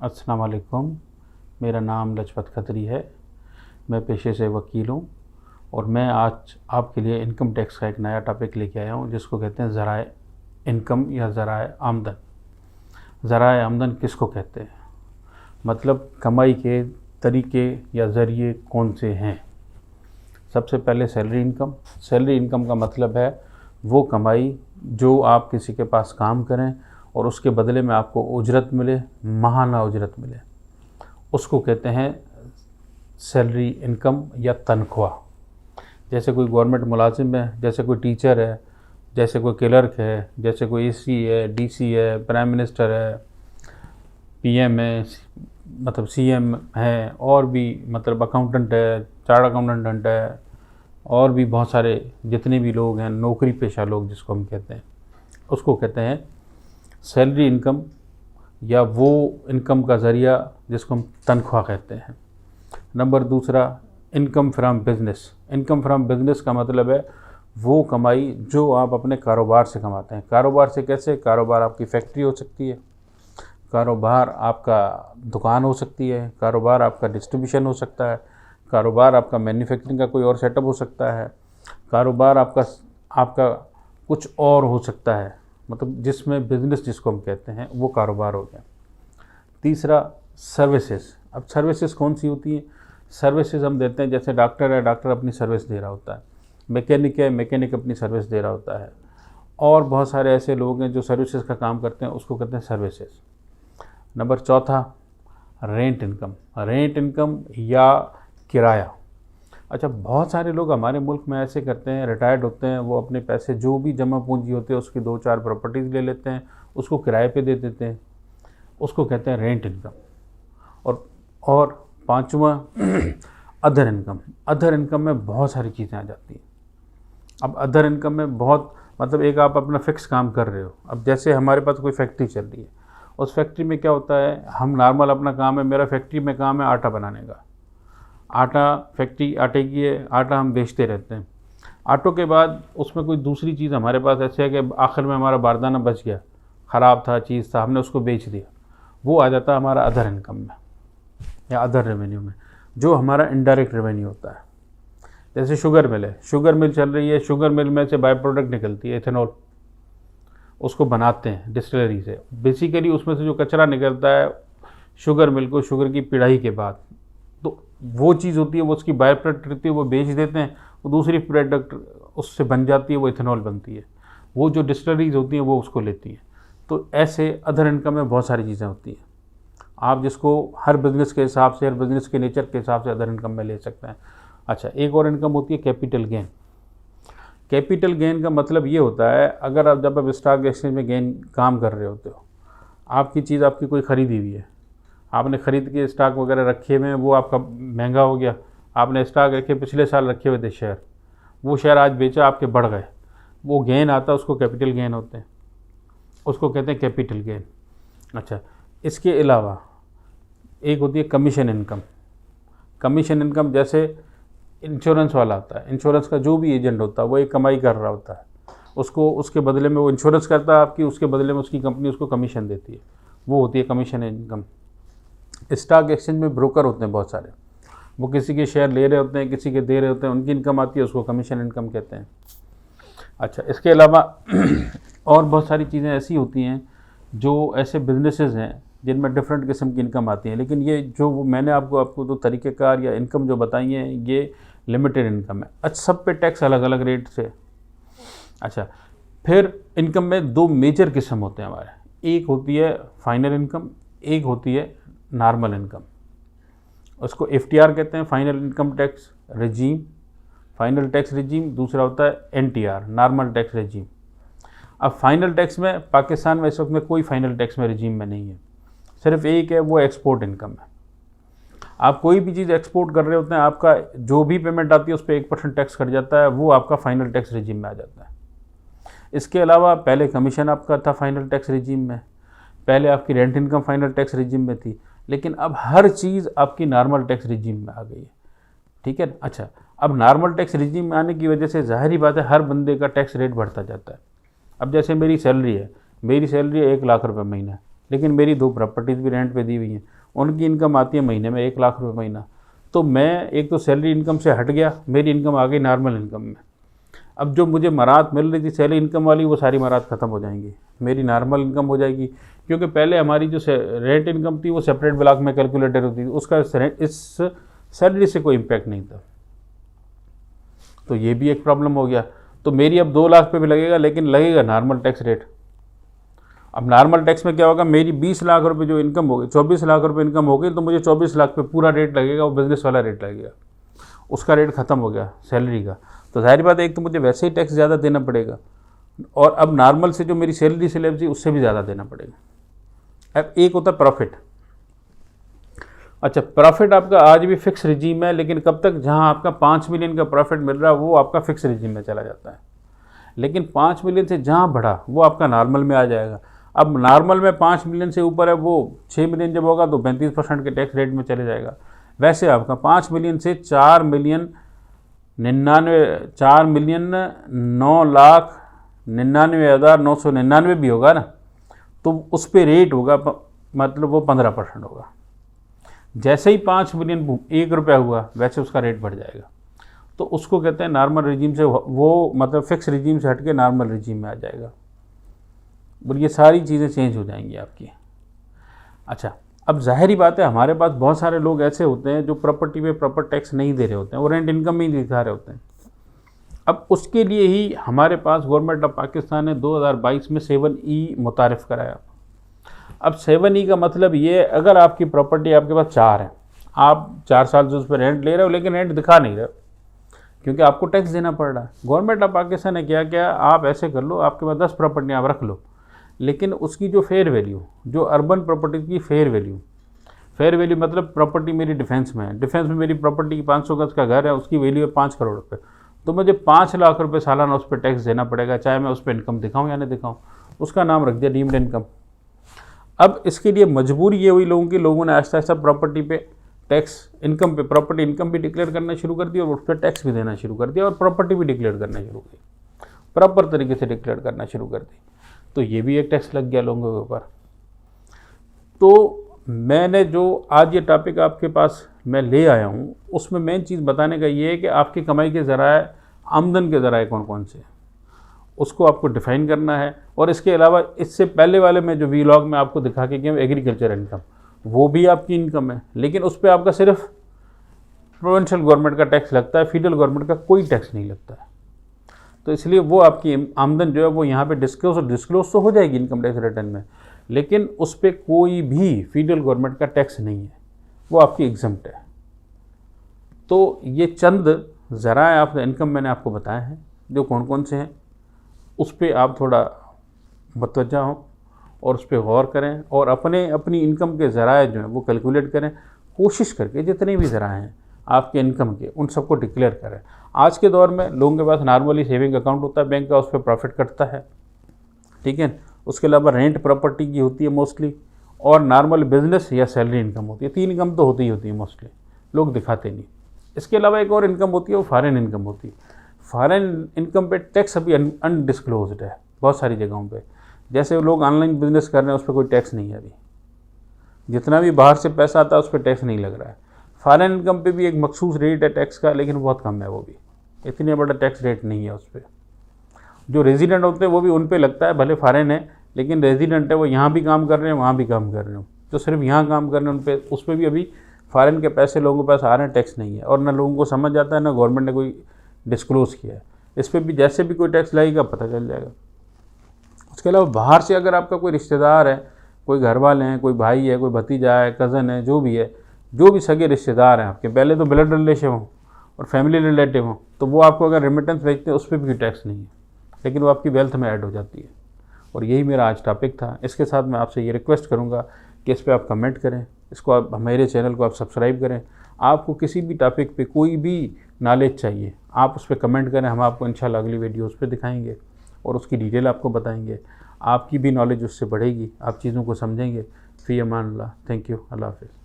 अस्सलाम वालेकुम। मेरा नाम लजपत खत्री है। मैं पेशे से वकील हूँ और मैं आज आपके लिए इनकम टैक्स का एक नया टॉपिक लेके आया हूँ जिसको कहते हैं ज़राए इनकम या ज़राए आमदन। ज़राए आमदन किसको कहते हैं, मतलब कमाई के तरीके या ज़रिए कौन से हैं। सबसे पहले सैलरी इनकम। सैलरी इनकम का मतलब है वो कमाई जो आप किसी के पास काम करें और उसके बदले में आपको उजरत मिले, माहाना उजरत मिले, उसको कहते हैं सैलरी इनकम या तनख्वाह। जैसे कोई गवर्नमेंट मुलाजिम है, जैसे कोई टीचर है, जैसे कोई क्लर्क है, जैसे कोई एसी है, डीसी है, प्राइम मिनिस्टर है, पीएम है, मतलब सीएम है, और भी मतलब अकाउंटेंट है, चार्ट अकाउंटेंट है, और भी बहुत सारे जितने भी लोग हैं नौकरी पेशा लोग जिसको हम कहते हैं, उसको कहते हैं सैलरी इनकम या वो इनकम का ज़रिया जिसको हम तनख्वाह कहते हैं। नंबर दूसरा, income from business. Income from business का मतलब है वो कमाई जो आप अपने कारोबार से कमाते हैं। कारोबार से कैसे? कारोबार आपकी फैक्ट्री हो सकती है, कारोबार आपका दुकान हो सकती है, कारोबार आपका डिस्ट्रीब्यूशन हो सकता है, कारोबार आपका मैन्युफैक्चरिंग का कोई और सेटअप हो सकता है, कारोबार आपका कुछ और हो सकता है, मतलब जिसमें बिज़नेस जिसको हम कहते हैं वो कारोबार हो गया। तीसरा, सर्विसेज। अब सर्विसेज कौन सी होती हैं? सर्विसेज हम देते हैं, जैसे डॉक्टर है, डॉक्टर अपनी सर्विस दे रहा होता है, मैकेनिक है, मैकेनिक अपनी सर्विस दे रहा होता है, और बहुत सारे ऐसे लोग हैं जो सर्विसेज का काम करते हैं, उसको कहते हैं सर्विसेज। नंबर चौथा, रेंट इनकम। रेंट इनकम या किराया। अच्छा, बहुत सारे लोग हमारे मुल्क में ऐसे करते हैं, रिटायर्ड होते हैं, वो अपने पैसे जो भी जमा पूंजी होते हैं उसकी 2-4 प्रॉपर्टीज़ ले लेते हैं, उसको किराए पे दे देते हैं, उसको कहते हैं रेंट इनकम। और पांचवा अदर इनकम। अदर इनकम में बहुत सारी चीज़ें आ जाती हैं। अब अदर इनकम में बहुत मतलब एक आप अपना फिक्स काम कर रहे हो। अब जैसे हमारे पास कोई फैक्ट्री चल रही है, उस फैक्ट्री में क्या होता है, हम नॉर्मल अपना काम है, मेरा फैक्ट्री में काम है आटा बनाने का। आटा फैक्ट्री आटे की है, आटा हम बेचते रहते हैं। आटों के बाद उसमें कोई दूसरी चीज़ हमारे पास ऐसे है कि आखिर में हमारा बारदाना बच गया, ख़राब था, चीज़ था, हमने उसको बेच दिया, वो आ जाता है हमारा अदर इनकम में या अदर रेवेन्यू में, जो हमारा इनडायरेक्ट रेवेन्यू होता है। जैसे शुगर मिल है, शुगर मिल चल रही है, शुगर मिल में से बाय प्रोडक्ट निकलती है एथेनॉल, उसको बनाते हैं डिस्टिलरी से। बेसिकली उसमें से जो कचरा निकलता है शुगर मिल को शुगर की पिड़ाई के बाद, तो वो चीज़ होती है, वो उसकी बाय प्रोडक्ट रहती है, वो बेच देते हैं, वो दूसरी प्रोडक्ट उससे बन जाती है, वो इथेनॉल बनती है, वो जो डिस्टिलरीज होती हैं वो उसको लेती हैं। तो ऐसे अदर इनकम में बहुत सारी चीज़ें होती हैं, आप जिसको हर बिज़नेस के हिसाब से, हर बिज़नेस के नेचर के हिसाब से अदर इनकम में ले सकते हैं। अच्छा, एक और इनकम होती है कैपिटल गेन। कैपिटल गेन का मतलब ये होता है, अगर आप जब आप स्टॉक एक्सचेंज में गेन काम कर रहे होते हो, आपकी चीज़ आपकी कोई ख़रीदी हुई है, आपने ख़रीद के स्टॉक वगैरह रखे हुए हैं, वो आपका महंगा हो गया, आपने स्टॉक रखे पिछले साल रखे हुए थे शेयर, वो शेयर आज बेचा, आपके बढ़ गए, वो गेन आता है, उसको कैपिटल गेन होते हैं, उसको कहते हैं कैपिटल गेन। अच्छा, इसके अलावा एक होती है कमीशन इनकम। कमीशन इनकम जैसे इंश्योरेंस वाला आता है, इंश्योरेंस का जो भी एजेंट होता है वो एक कमाई कर रहा होता है, उसको उसके बदले में वो इंश्योरेंस करता है आपकी, उसके बदले में उसकी कंपनी उसको कमीशन देती है, वो होती है कमीशन इनकम। स्टॉक एक्सचेंज में ब्रोकर होते हैं बहुत सारे, वो किसी के शेयर ले रहे होते हैं, किसी के दे रहे होते हैं, उनकी इनकम आती है, उसको कमीशन इनकम कहते हैं। अच्छा, इसके अलावा और बहुत सारी चीज़ें ऐसी होती हैं जो ऐसे बिजनेसेस हैं जिनमें डिफरेंट किस्म की इनकम आती है, लेकिन ये जो मैंने आपको तो तरीक़ेकार या इनकम जो बताई हैं ये लिमिटेड इनकम है। अच्छा, सब पे टैक्स अलग अलग रेट से। अच्छा, फिर इनकम में दो मेजर किस्म होते हैं हमारे, एक होती है फाइनल इनकम, एक होती है नॉर्मल इनकम। उसको एफटीआर कहते हैं, final income tax regime, final tax regime. दूसरा होता है एनटीआर, नॉर्मल टैक्स रेजीम। अब फाइनल टैक्स में पाकिस्तान में इस वक्त में कोई फाइनल टैक्स में रेजीम में नहीं है, सिर्फ एक है, वो एक्सपोर्ट इनकम है। आप कोई भी चीज़ एक्सपोर्ट कर रहे होते हैं, आपका जो भी पेमेंट आती है उस पर 1% टैक्स कट जाता है, वो आपका फाइनल टैक्स रेजीम में आ जाता है। इसके अलावा पहले कमीशन आपका था फाइनल टैक्स रेजीम में, पहले आपकी rent income final tax regime में थी, लेकिन अब हर चीज़ आपकी नॉर्मल टैक्स रेजीम में आ गई है। ठीक है। अच्छा, अब नॉर्मल टैक्स रेजीम में आने की वजह से ज़ाहिर ही बात है हर बंदे का टैक्स रेट बढ़ता जाता है। अब जैसे मेरी सैलरी है, मेरी सैलरी 1 लाख रुपये महीना है, लेकिन मेरी 2 प्रॉपर्टीज़ भी रेंट पे दी हुई हैं, उनकी इनकम आती है महीने में 1 लाख रुपये महीना। तो मैं एक तो सैलरी इनकम से हट गया, मेरी इनकम आ गई नॉर्मल इनकम में। अब जो मुझे मराहत मिल रही थी सैलरी इनकम वाली, वो सारी मराहत ख़त्म हो जाएंगी, मेरी नॉर्मल इनकम हो जाएगी। क्योंकि पहले हमारी जो रेंट इनकम थी वो सेपरेट ब्लॉक में कैलकुलेटेड होती थी, उसका इस सैलरी से कोई इम्पैक्ट नहीं था। तो ये भी एक प्रॉब्लम हो गया। तो मेरी अब 2 लाख पे भी लगेगा, लेकिन लगेगा नॉर्मल टैक्स रेट। अब नॉर्मल टैक्स में क्या होगा, मेरी 20 लाख रुपए जो इनकम होगी, 24 लाख रुपए इनकम होगी, तो मुझे 24 लाख पे पूरा रेट लगेगा, वो बिजनेस वाला रेट लगेगा, उसका रेट ख़त्म हो गया सैलरी का। तो जाहिर बात है, एक तो मुझे वैसे ही टैक्स ज़्यादा देना पड़ेगा, और अब नॉर्मल से जो मेरी सैलरी स्लैब थी उससे भी ज़्यादा देना पड़ेगा। अब एक होता है प्रॉफिट। अच्छा, प्रॉफिट आपका आज भी फिक्स रिजीम है, लेकिन कब तक, जहां आपका 5 मिलियन का प्रॉफिट मिल रहा है वो आपका फिक्स रिजीम में चला जाता है, लेकिन 5 मिलियन से जहां बढ़ा वो आपका नॉर्मल में आ जाएगा। अब नॉर्मल में 5 मिलियन से ऊपर है, वो 6 मिलियन जब होगा तो 35% के टैक्स रेट में चले जाएगा। वैसे आपका 5 मिलियन से 4,99,999,999 भी होगा ना, तो उस पर रेट होगा, मतलब वो 15% होगा। जैसे ही 5 मिलियन 1 रुपया हुआ, वैसे उसका रेट बढ़ जाएगा। तो उसको कहते हैं नॉर्मल रिजीम से, वो मतलब फिक्स रिजीम से हट के नॉर्मल रिजीम में आ जाएगा। और ये सारी चीज़ें चेंज हो जाएंगी आपकी। अच्छा, अब ज़ाहिर बात है, हमारे पास बहुत सारे लोग ऐसे होते हैं जो प्रॉपर्टी पे प्रॉपर टैक्स नहीं दे रहे होते हैं, वो रेंट इनकम ही दिखा रहे होते हैं। अब उसके लिए ही हमारे पास गवर्नमेंट ऑफ पाकिस्तान ने 2022 में 7E मुतारिफ़ कराया। अब 7E का मतलब ये है, अगर आपकी प्रॉपर्टी आपके पास 4 है, आप 4 साल से उस पर रेंट ले रहे हो, लेकिन रेंट दिखा नहीं रहे हो क्योंकि आपको टैक्स देना पड़ रहा है। गवर्नमेंट ऑफ पाकिस्तान ने क्या किया, आप ऐसे कर लो, आपके पास 10 प्रॉपर्टियाँ आप रख लो, लेकिन उसकी जो फेयर वैल्यू, जो अर्बन प्रॉपर्टी की फेयर वैल्यू मतलब प्रॉपर्टी मेरी डिफेंस में है, डिफेंस में मेरी प्रॉपर्टी की 500 गज का घर है, उसकी वैल्यू है 5 करोड़ रुपये, तो मुझे 5 लाख रुपये सालाना उस पर टैक्स देना पड़ेगा, चाहे मैं उस पर इनकम दिखाऊँ या नहीं दिखाऊँ। उसका नाम रख दिया डीम्ड इनकम। अब इसके लिए मजबूरी ये हुई लोगों की, लोगों ने आहिस्ता आहिस्ता प्रॉपर्टी पे टैक्स, इनकम पे प्रॉपर्टी इनकम भी डिक्लेयर करना शुरू कर दिया, और उस पर टैक्स भी देना शुरू कर दिया, और प्रॉपर्टी भी डिक्लेयर करना शुरू की, प्रॉपर तरीके से डिक्लेयर करना शुरू कर दी। तो ये भी एक टैक्स लग गया लोगों के ऊपर। तो मैंने जो आज ये टॉपिक आपके पास मैं ले आया हूँ, उसमें मेन चीज़ बताने का ये है कि आपकी कमाई के ज़राए, आमदन के ज़राए कौन कौन से हैं, उसको आपको डिफ़ाइन करना है। और इसके अलावा इससे पहले वाले में जो वीलॉग में आपको दिखा के गया एग्रीकल्चर इनकम, वो भी आपकी इनकम है, लेकिन उस पर आपका सिर्फ प्रोविंशियल गवर्नमेंट का टैक्स लगता है, फेडरल गवर्नमेंट का कोई टैक्स नहीं लगता है। तो इसलिए वो आपकी आमदन जो है वो यहाँ पे डिस्क्लोज तो हो जाएगी इनकम टैक्स रिटर्न में, लेकिन उस पर कोई भी फेडरल गवर्नमेंट का टैक्स नहीं है, वो आपकी एग्जम्प्ट है। तो ये चंद ज़राए ऑफ द इनकम मैंने आपको बताए हैं, जो कौन कौन से हैं, उस पर आप थोड़ा मुतवज्जा हों और उस पर गौर करें, और अपनी इनकम के ज़राए जो हैं वो कैलकुलेट करें, कोशिश करके जितने भी ज़राए हैं आपके इनकम के, उन सबको डिक्लेयर करें। आज के दौर में लोगों के पास नॉर्मली सेविंग अकाउंट होता है बैंक का, उस पर प्रॉफिट कटता है, ठीक है। उसके अलावा रेंट प्रॉपर्टी की होती है मोस्टली, और नॉर्मल बिजनेस या सैलरी इनकम होती है। 3 इनकम तो होती है मोस्टली, लोग दिखाते नहीं। इसके अलावा एक और इनकम होती है, वो फॉरेन इनकम होती है। फॉरेन इनकम पे टैक्स अभी अनडिस्क्लोज्ड है बहुत सारी जगहों पे। जैसे लोग ऑनलाइन बिजनेस कर रहे हैं, उस पर कोई टैक्स नहीं है अभी, जितना भी बाहर से पैसा आता है उस पर टैक्स नहीं लग रहा है। फॉरेन इनकम पे भी एक मखसूस रेट है टैक्स का, लेकिन बहुत कम है, वो भी इतने बड़ा टैक्स रेट नहीं है उस पर। जो रेजिडेंट होते हैं वो भी उन पे लगता है, भले फॉरेन है लेकिन रेजिडेंट है, वो यहाँ भी काम कर रहे हैं वहाँ भी काम कर रहे हो, तो सिर्फ यहाँ काम कर रहे हैं उन पर, उस पर भी अभी फॉरेन के पैसे लोगों के पास आ रहे हैं, टैक्स नहीं है। और ना लोगों को समझ आता है, ना गवर्नमेंट ने कोई डिस्क्लोज़ किया है। इस पर भी जैसे भी कोई टैक्स लगेगा पता चल जाएगा। उसके अलावा बाहर से अगर आपका कोई रिश्तेदार है, कोई घर वाले हैं, कोई भाई है, कोई भतीजा है, कज़न है, जो भी है, जो भी सगे रिश्तेदार हैं आपके, पहले तो ब्लड रिलेशन हों और फैमिली रिलेटिव हों, तो वो आपको अगर रेमिटेंस भेजते हैं उस पर भी टैक्स नहीं है, लेकिन वो आपकी वेल्थ में ऐड हो जाती है। और यही मेरा आज टॉपिक था। इसके साथ मैं आपसे ये रिक्वेस्ट करूँगा कि इस पर आप कमेंट करें, इसको आप मेरे चैनल को आप सब्सक्राइब करें। आपको किसी भी टॉपिक पे कोई भी नॉलेज चाहिए, आप उस पर कमेंट करें, हम आपको इंशाल्लाह अगली वीडियो उस पर दिखाएंगे और उसकी डिटेल आपको बताएंगे। आपकी भी नॉलेज उससे बढ़ेगी, आप चीज़ों को समझेंगे। फ़ी अमान अल्लाह। Thank you. अल्लाह हाफ़िज़।